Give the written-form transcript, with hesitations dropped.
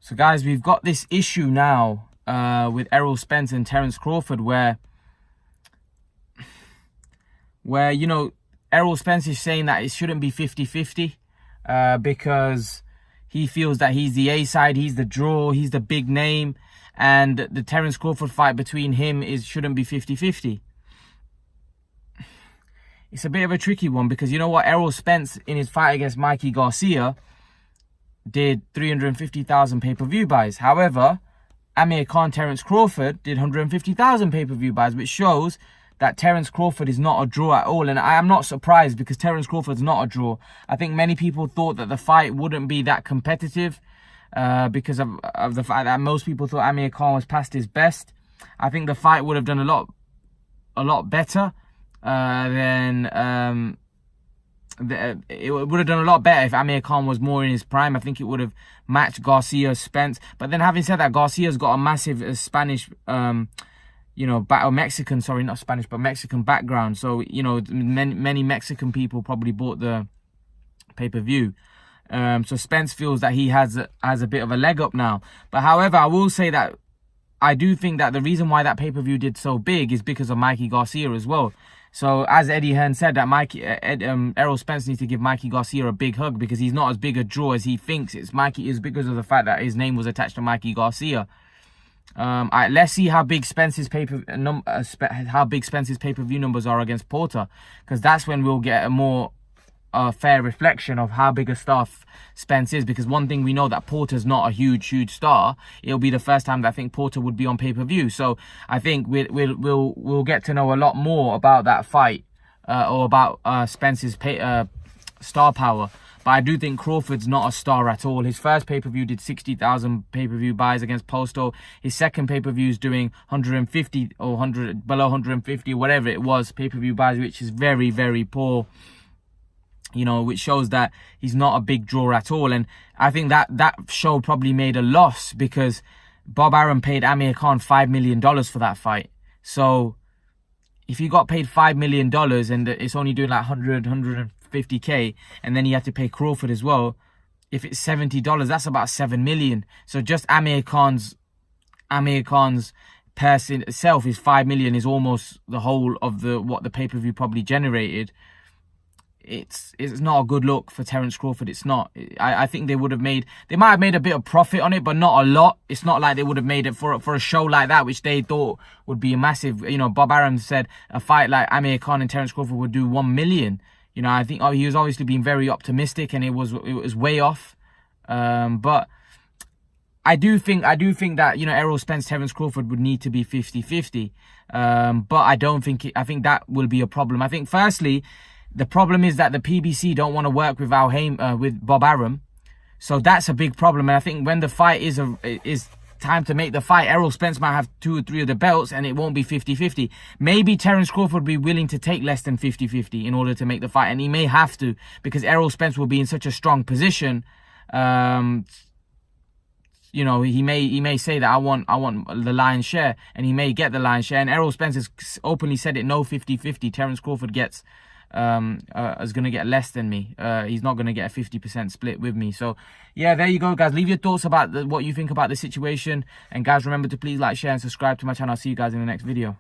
So guys, we've got this issue now with Errol Spence and Terence Crawford where you know, Errol Spence is saying that it shouldn't be 50-50 because he feels that he's the A side, he's the draw, he's the big name, and the Terence Crawford fight between him shouldn't be 50-50. It's a bit of a tricky one because you know what, Errol Spence in his fight against Mikey Garcia did 350,000 pay-per-view buys. However, Amir Khan, Terence Crawford did 150,000 pay-per-view buys, which shows that Terence Crawford is not a draw at all. And I am not surprised because Terence Crawford's not a draw. I think many people thought that the fight wouldn't be that competitive because of the fact that most people thought Amir Khan was past his best. I think the fight would have done a lot better it would have done a lot better if Amir Khan was more in his prime. I think it would have matched Garcia, Spence. But then having said that, Garcia's got a massive Spanish, you know, Mexican, sorry, not Spanish, but Mexican background. So, you know, many Mexican people probably bought the pay-per-view. So Spence feels that he has a bit of a leg up now. But however, I will say that I do think that the reason why that pay-per-view did so big is because of Mikey Garcia as well. So as Eddie Hearn said, that Errol Spence needs to give Mikey Garcia a big hug because he's not as big a draw as he thinks. It's because of the fact that his name was attached to Mikey Garcia. Let's see how big Spence's pay-per-view numbers are against Porter, because that's when we'll get a more fair reflection of how big a star Spence is. Because one thing we know, that Porter's not a huge star. It'll be the first time that I think Porter would be on pay-per-view. So I think we'll get to know a lot more about that fight or about Spence's star power. But I do think Crawford's not a star at all. His first pay-per-view did 60,000 pay-per-view buys against Posto. His second pay-per-view is doing 150 or 100, below 150, whatever it was, pay-per-view buys, which is very, very poor. You know, which shows that he's not a big draw at all. And I think that show probably made a loss because Bob Arum paid Amir Khan $5 million for that fight. So if you got paid $5 million and it's only doing like 150K, and then you have to pay Crawford as well, if it's $70, that's about $7 million. So just Amir Khan's person itself is $5 million, is almost the whole of what the pay-per-view probably generated. It's not a good look for Terence Crawford. It's not. I think they might have made a bit of profit on it, but not a lot. It's not like they would have made it for a show like that, which they thought would be a massive, you know, Bob Arum said a fight like Amir Khan and Terence Crawford would do 1 million. You know, I think he was obviously being very optimistic, and it was way off. But I do think that, you know, Errol Spence, Terence Crawford would need to be 50-50. But I think that will be a problem. I think firstly, the problem is that the PBC don't want to work with with Bob Arum. So that's a big problem. And I think when the fight is time to make the fight, Errol Spence might have 2 or 3 of the belts and it won't be 50-50. Maybe Terence Crawford would be willing to take less than 50-50 in order to make the fight. And he may have to, because Errol Spence will be in such a strong position. You know, he may say that I want the lion's share, and he may get the lion's share. And Errol Spence has openly said it, no 50-50. Terence Crawford is going to get less than me. He's not going to get a 50% split with me. So yeah, there you go, guys. Leave your thoughts about what you think about the situation. And guys, remember to please like, share and subscribe to my channel. I'll see you guys in the next video.